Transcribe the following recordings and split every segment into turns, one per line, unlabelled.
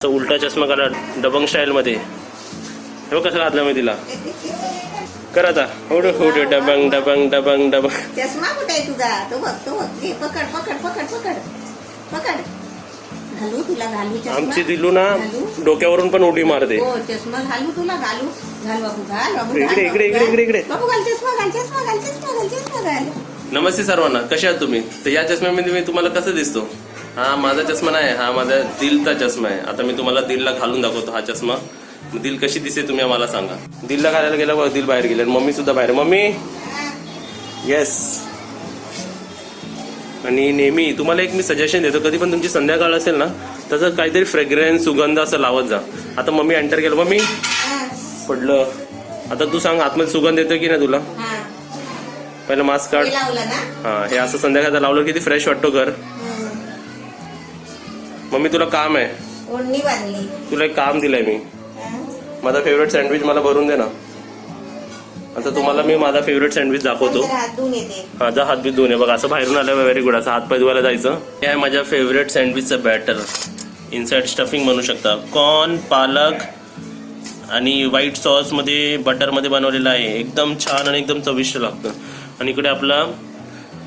उलटा चष्मा काढला दबंग स्टाईल मध्ये. हे बघ कसं घातलं मी तिला. कर आता ओढ ओढ डबंग डबंग डबंग डबंग.
चष्मा कुठे आहे तुझा? तो बघ तो बघ. हे पकड पकड पकड पकड पकड. घालू तुला घालू चष्मा.
आमची दिलू ना डोक्यावरून पण उडी मारते.
हो चष्मा घालू तुला घालू. घाल बाबू घाल बाबू.
इकडे इकडे इकडे इकडे इकडे.
बाबू घाल चष्मा घाल चष्मा घाल चष्मा घाल चष्मा घाल.
नमस्ते सर्वांना, कशा आहात तुम्ही? तर या चष्म्यामध्ये मी तुम्हाला कसं दिसतो? हा माझा चष्मा नाही, हा माझा दिलचा चष्मा आहे. आता मी तुम्हाला दिलला घालून दाखवतो हा चष्मा. दिल कशी दिसते तुम्ही आम्हाला सांगा. दिलला घालायला गेला बघ, दिल बाहेर गेले, मम्मी सुद्धा बाहेर. Mummy yes. आणि नेहमी तुम्हाला एक मी सजेशन देतो, कधी पण तुमची संध्याकाळ असेल ना त्याचं काहीतरी फ्रेग्रन्स सुगंध असं लावत जा. आता मम्मी एंटर केलं, मम्मी पडलं. आता तू सांग आतमध्ये सुगंध येतो की नाही तुला? पहिलं मास्क काढ. हा हे असं संध्याकाळचं लावलं किती फ्रेश वाटतो घर. मम्मी तुला काम आहे,
ओढणी बांधली.
तुला एक काम दिलंय मी. माझा फेवरेट सँडविच मला भरून दे ना. आता तुम्हाला मी माझा फेवरेट सँडविच दाखवतो. माझा हात बी धुवून. बघा असं बाहेरून आलं, व्हेरी गुड. असं हात पाय धुवायला जायचं. हे आहे माझ्या फेवरेट सँडविचचं बॅटर. इनसाइड स्टफिंग म्हणू शकता. कॉर्न, पालक आणि व्हाईट सॉस मध्ये बटर मध्ये बनवलेलं आहे. एकदम छान आणि एकदम चविष्ट लागतं. आणि इकडे आपला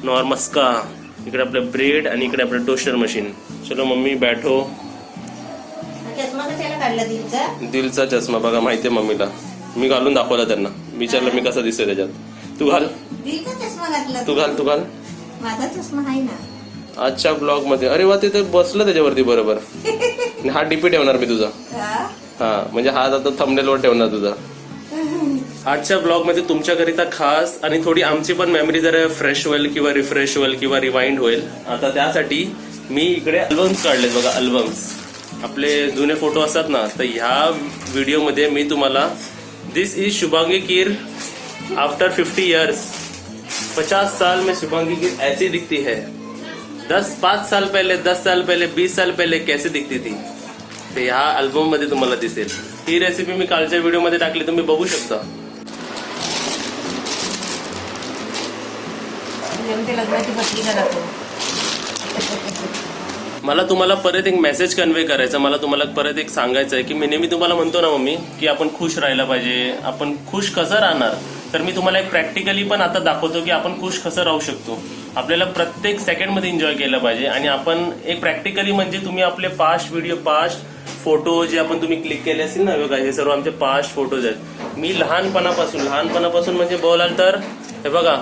नॉर्मस्का, इकडे आपलं ब्रेड आणि इकडे आपलं टोस्टर मशीन. चलो मम्मी बैठो.
चष्मा कशाला काढला दिलचा?
दिलचा चष्मा बघा, माहितीये मम्मीला. मी घालून दाखवला त्यांना, विचारलं मी कसं दिसतोय त्याच्यात. तू घाल.
दिलचा चष्मा घातला.
तू घाल तू घाल.
माझा चष्मा आहे ना
आजच्या ब्लॉग मध्ये. अरे वा, ते बसलं त्याच्यावरती बरोबर. हा डीपी ठेवणार मी तुझा. हा म्हणजे हा आता थंबनेल वर ठेवणार तुझा. आजच्या ब्लॉग मध्ये तुमच्याकरिता खास आणि थोडी आमची पण मेमरी जरा फ्रेश होईल किंवा रिफ्रेश होईल किंवा रिवाइंड होईल. आता त्यासाठी मी इकडे अल्बम्स काढलेत बघा. अल्बम्स आपले जुने फोटो असतात ना, तर ह्या व्हिडिओ मध्ये मी तुम्हाला this is Shubhangi Keer after 50 years. 50 साल में शुभांगी कीर ऐसी दिखती है. 5 साल पहले, 10 साल पहले, 20 साल पहले कैसे दिखती थी, ते ह्या अल्बम मध्ये तुम्हाला दिसेल. ही रेसिपी मी कालच्या व्हिडिओ मध्ये टाकली, तुम्ही बघू शकता.
लग्नाची पत्रिका दाखव.
मला तुम्हाला परत एक मेसेज कन्वे करायचा. मला तुम्हाला परत एक सांगायचं आहे की मी नेहमी तुम्हाला म्हणतो ना मम्मी की आपण खुश राहायला पाहिजे. आपण खुश कसं राहणार, तर मी तुम्हाला एक प्रॅक्टिकली पण आता दाखवतो की आपण खुश कसं राहू शकतो. आपल्याला प्रत्येक सेकंडमध्ये एन्जॉय केलं पाहिजे. आणि आपण एक प्रॅक्टिकली म्हणजे तुम्ही आपले पास्ट व्हिडिओ, पास्ट फोटो जे आपण तुम्ही क्लिक केले असतील ना, बघा हे सर्व आमचे पास्ट फोटोज आहेत. मी लहानपणापासून म्हणजे बोलाल तर हे बघा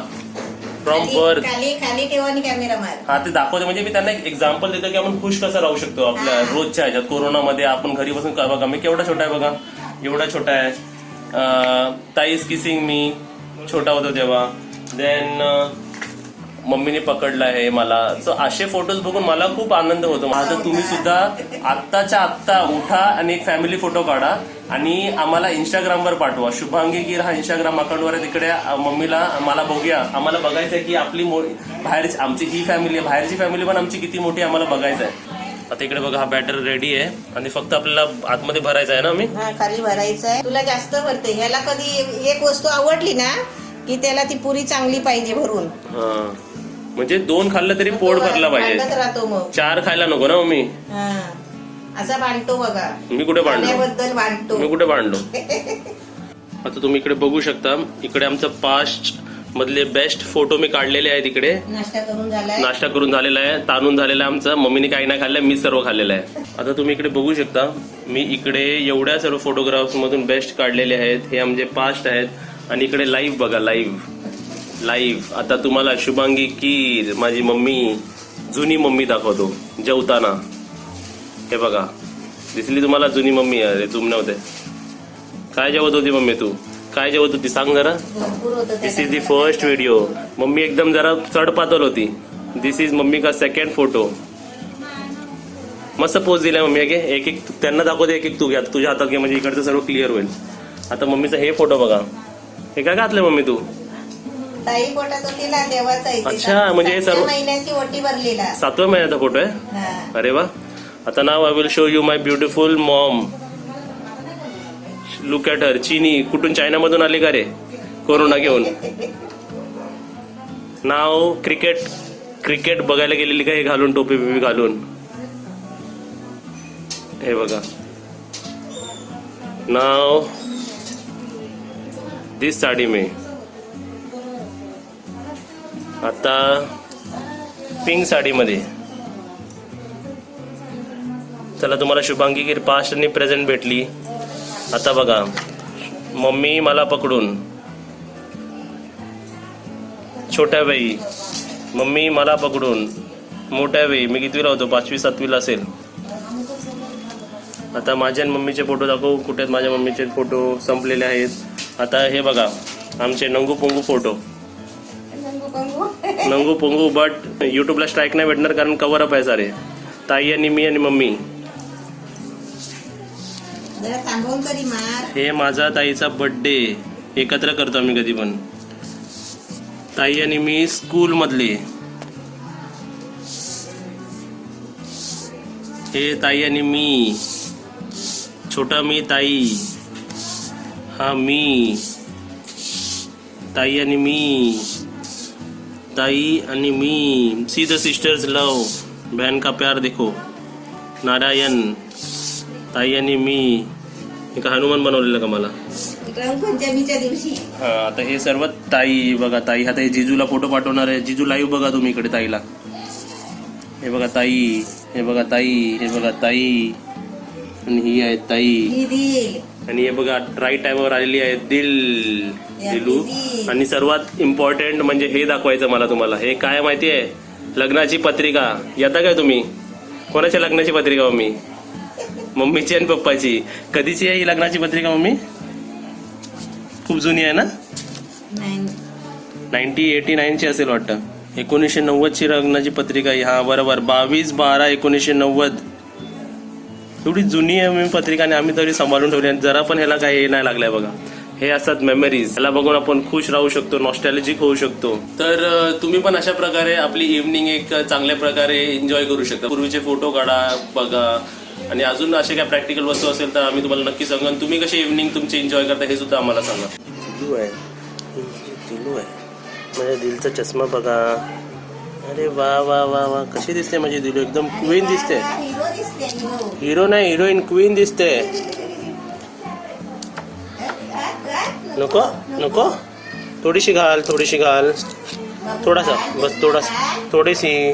फ्रॉम बर्थ.
खाली ठेवा आणि कॅमेरा मार.
हा ते दाखवते. म्हणजे मी त्यांना एक एक्झाम्पल देतो की आपण खुश कसं राहू शकतो आपल्या रोजच्या ह्याच्यात. कोरोनामध्ये आपण घरी बसून बघा मी केवढा छोटा आहे बघा, एवढा छोटा आहे. ताईज किसिंग मी छोटा होतो तेव्हा. देन मम्मीने पकडलं आहे मला. सो असे फोटोज बघून मला खूप आनंद होतो. माझा तुम्ही सुद्धा आत्ताच्या आत्ता उठा आणि एक फॅमिली फोटो काढा आणि आम्हाला इंस्टाग्रामवर पाठवा. शुभांगी कीर हा इंस्टाग्राम अकाउंटवर आहे. तिकडे मम्मीला मला बघूया, आम्हाला बघायचं आहे की आपली बाहेरची आमची ही फॅमिली आहे, बाहेरची फॅमिली पण आमची किती मोठी आम्हाला बघायचं आहे. आता इकडे बघा हा बॅटर रेडी आहे आणि फक्त आपल्याला आतमध्ये भरायचं आहे ना. मी
खाली भरायचं आहे. तुला जास्त भरते. ह्याला कधी एक वस्तू आवडली ना की त्याला ती पुरी चांगली पाहिजे भरून.
म्हणजे 2 खाल्लं तरी पोट भरला पाहिजे.
राहतो मग
4 खायला नको ना मम्मी.
असा बांधतो बघा.
मी कुठे बांधलो?
बांधतो
मी कुठे बांधलो? आता तुम्ही इकडे बघू शकता. इकडे आमचं पास्ट मधले बेस्ट फोटो मी काढलेले आहेत. इकडे नाश्ता करून झालेला आहे, ताणून झालेला आहे आमचा. मम्मीने काही नाही खाल्लंय, मी सर्व खाल्लेलं आहे. आता तुम्ही इकडे बघू शकता. मी इकडे एवढ्या सर्व फोटोग्राफ्स मधून बेस्ट काढलेले आहेत. हे आमचे पास्ट आहेत. आणि इकडे लाईव्ह बघा, लाईव्ह. आता तुम्हाला शुभांगी कीर माझी मम्मी, जुनी मम्मी दाखवतो जेवताना. हे बघा दिसली तुम्हाला जुनी मम्मी. अरे तुम नव्हते. काय जेवत होती मम्मी? तू काय जेवत होती सांग जरा. This is the first video. Mummy एकदम जरा चढ पातळ होती. दिस इज मम्मी का सेकंड फोटो. मस्त पोज दिलाय मम्मी. एक एक त्यांना दाखवते, एक एक तू घ्या, तुझ्या हातात घे, म्हणजे इकडचं सर्व क्लिअर होईल. आता मम्मीचा हे फोटो बघा. हे काय घातलंय मम्मी तू?
ताई पोटात होती ना देवाचा.
अच्छा म्हणजे हे सर्व
महिन्याची ओटी भरलेला
7व्या महिन्याचा फोटो आहे. अरे वा. आता नाव I will show you my beautiful mom. Look at her. चीनी कुठून, चायना मधून आली का रे कोरोना घेऊन. नाव क्रिकेट बघायला गेलेली का हे घालून, टोपी बिपी घालून. हे बघा नाव दिस साडी में आता पिंक साडी मध्ये. चला तुम्हाला शुभांगी कीर पास्ट आणि प्रेझेंट भेटली. आता बघा मम्मी मला पकडून, छोट्या बाई मम्मी मला पकडून, मोठ्या बाई मी कितवीला होतो 5वी 7वीला असेल. आता माझ्या आणि मम्मीचे फोटो दाखवू. कुठे आहेत माझ्या मम्मीचे फोटो? संपलेले आहेत. आता हे बघा आमचे नंगू पोंगू फोटो. नंगू पोंगू बट यूट्यूबला स्ट्राईक नाही भेटणार कारण कव्हर अप आहे सारे. ताई आणि मी आणि मम्मी. हे माझा ताईचा बर्थडे एकत्र करतो आम्ही कधी पण. ताई आणि मी स्कूल मधले. हे ताई आणि मी. छोटा मी ताई. हा मी. ताई आणि मी. ताई आणि मी. सी द सिस्टर्स लव. बहन का प्यार देखो. नारायण. ताई आणि मी. एका हनुमान बनवलेलं का मला
रंगपंचमीच्या दिवशी.
हा आता हे सर्व ताई बघा. ताई आता हे जिजूला फोटो पाठवणार आहे. जिजू लाईव्ह बघा तुम्ही इकडे ताईला. हे बघा ताई. हे बघा ताई. हे बघा ताई. आणि ही आहे ताई. आणि हे बघा राईट टाइमवर आलेली आहे दिल. दिलू. आणि सर्वात इम्पॉर्टंट म्हणजे हे दाखवायचं मला तुम्हाला. हे काय माहिती आहे? लग्नाची पत्रिका. येता काय तुम्ही? कोणाच्या लग्नाची पत्रिका मम्मी? मम्मीची आणि पप्पाची. कधीची आहे ही लग्नाची पत्रिका मम्मी? खूप जुनी आहे ना? 1989 असेल वाटतं. 1990 लग्नाची पत्रिका आहे. हा बरोबर 22/12/1990. एवढी जुनी आहे मी पत्रिका आणि आम्ही तरी सांभाळून ठेवली आणि जरा पण ह्याला काही हे नाही लागलंय बघा. हे असतात मेमरीज. ह्याला बघून आपण खुश राहू शकतो, नॉस्टॅल्जिक होऊ शकतो. तर तुम्ही पण अशा प्रकारे आपली इव्हनिंग एक चांगल्या प्रकारे एन्जॉय करू शकता. पूर्वीचे फोटो काढा बघा आणि अजून असे काय प्रॅक्टिकल वस्तू असेल तर आम्ही तुम्हाला नक्की सांगू. तुम्ही कशी इव्हनिंग तुमची एन्जॉय करता हे सुद्धा आम्हाला सांगा. दिलू आहे. दिलू आहे. माझ्या दिलचा चष्मा बघा. अरे वा वा वा वा. कशी दिसते माझी दिलू? एकदम क्वीन दिसते. हिरो नाही हिरोईन. क्वीन दिसते. नको नको. थोडीशी घाल. थोडीशी घाल. थोडासा बस. थोडासा. थोडीशी.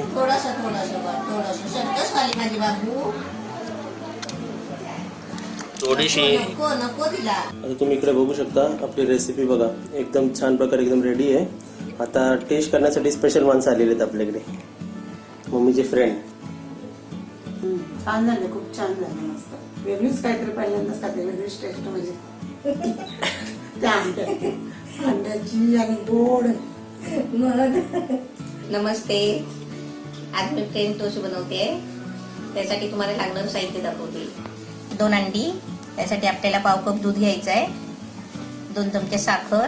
थोडीशी. आता तुम्ही इकडे बघू शकता आपली रेसिपी बघा. एकदम छान प्रकारे एकदम रेडी आहे. आता टेस्ट करण्यासाठी स्पेशल माणसं आलेले आहेत आपल्याकडे. मम्मीचे फ्रेंड.
छान झाले. खूप छान झाले. मस्त वेगळीच काहीतरी पहिल्यांदाच खाते. वेगळीच टेस्ट म्हणजे त्या अंड्याची आणि गोड. नमस्ते. आज मी प्लेन टोस्ट बनवते. त्यासाठी तुम्हाला लागणारं साहित्य दाखवते. 2 अंडी. त्यासाठी आपल्याला पाव कप दूध घ्यायचं आहे. 2 चमचे साखर.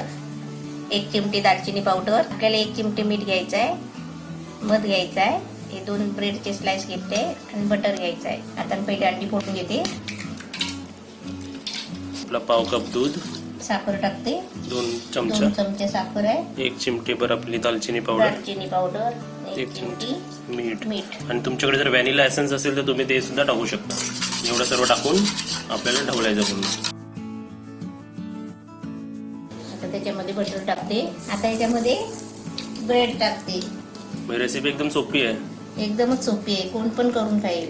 1 चिमटी दालचिनी पावडर. आपल्याला 1 चिमटी मीठ घ्यायचं आहे. मध घ्यायचं आहे. हे 2 ब्रेडचे स्लाइस घेते आणि बटर घ्यायचं आहे. आता मी पहिले अंडी फोडून घेते.
आपला पाव कप दूध.
साखर टाकते.
2
चमचे साखर आहे.
1 चिमटीभर आपली दालचिनी पावडर. 1 चिमटी मीठ. आणि तुमच्याकडे जर व्हॅनिला एसेन्स असेल तर तुम्ही ते सुद्धा टाकू शकता. एवढं सर्व टाकून आपल्याला ढवळायचं पूर्ण. आता त्याच्यामध्ये बटर टाकते. आता याच्यामध्ये ब्रेड टाकते. रेसिपी एकदम सोपी आहे. एकदमच सोपी आहे. कोण पण करून खाईल.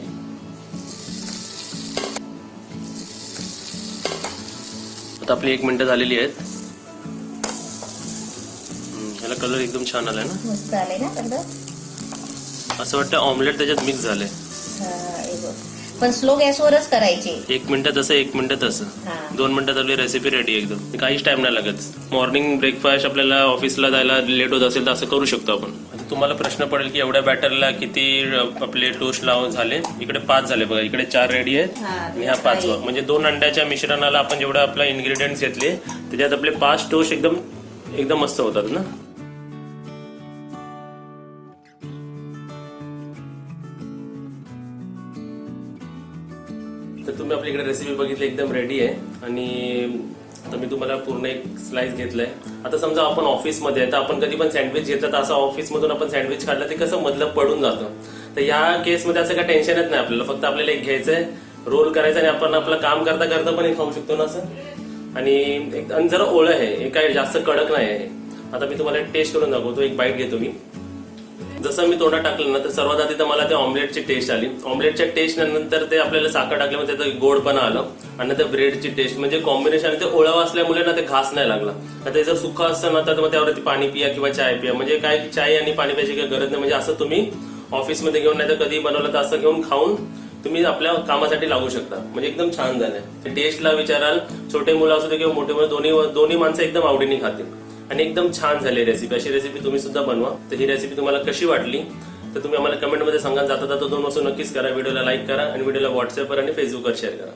आता आपली 1 मिनिटं झालेली आहेत. ह्याला कलर एकदम छान आलाय ना? मस्त आलाय ना कलर. असं वाटतं ऑमलेट त्याच्यात मिक्स झालंय. पण स्लो गॅसवरच करायचे. 1 मिनिटात असं 1 मिनिटात असं. 2 मिनिटात आपली रेसिपी रेडी. एकदम काहीच टाइम नाही लागत. मॉर्निंग ब्रेकफास्ट आपल्याला ऑफिसला जायला लेट होत असेल तर असं करू शकतो आपण. आता तुम्हाला प्रश्न पडेल की एवढ्या बॅटरला किती आपले टोस्ट लावून झाले? इकडे 5 झाले बघा. इकडे 4 रेडी आहेत आणि हा 5वा. म्हणजे 2 अंड्याच्या मिश्रणाला आपण जेवढे आपला इन्ग्रेडियंट्स घेतले त्याच्यात आपले 5 टोस्ट एकदम मस्त होतात ना. तर तुम्ही आपल्या इकडे रेसिपी बघितली एकदम रेडी आहे. आणि आता मी तुम्हाला पूर्ण एक स्लाइस घेतलाय. आता समजा आपण ऑफिसमध्ये आहे तर आपण कधी पण सँडविच घेतलं तर असं ऑफिसमधून आपण सँडविच काढलं ते कसं मधलं पडून जातं. तर या केसमध्ये असं काही टेन्शनच नाही आपल्याला. फक्त आपल्याला एक घ्यायचंय रोल करायचा आणि आपण आपलं काम करता करता पण हे खाऊ शकतो ना असं. आणि जरा ओळ आहे, हे काय जास्त कडक नाही आहे. आता मी तुम्हाला टेस्ट करून दाखवतो. एक बाईट घेतो मी. जसं मी तोंडात टाकलं ना तर सर्वात आधी तर मला ते ऑमलेटची टेस्ट आली. ऑमलेटच्या टेस्ट नंतर ते आपल्याला साखर टाकल्यामुळे त्याचं गोडपणा आलं आणि नंतर ब्रेडची टेस्ट. म्हणजे कॉम्बिनेशन. ते ओळावा असल्यामुळे ना ते घास नाही लागला. ते जर सुका असतं ना तर मग त्यावरती पाणी पिया किंवा चाय पिया. म्हणजे काय चाय आणि पाणी प्यायची काही गरज नाही. म्हणजे असं तुम्ही ऑफिसमध्ये घेऊन नाही तर कधी बनवलं तर असं घेऊन खाऊन तुम्ही आपल्या कामासाठी लागू शकता. म्हणजे एकदम छान झालंय. टेस्टला विचाराल, छोटे मुलं असू दे किंवा मोठे मुलं, दोन्ही माणसं एकदम आवडीने खातील. आणि एकदम छान झाली रेसिपी. अशी रेसिपी तुम्ही सुद्धा बनवा. तर ही रेसिपी तुम्हाला कशी वाटली तर तुम्ही आम्हाला कमेंटमध्ये सांगा. जाता जाता 2 वस्तू नक्कीच करा. व्हिडिओला लाईक करा आणि व्हिडिओला व्हॉट्सअपवर आणि फेसबुकवर शेअर करा.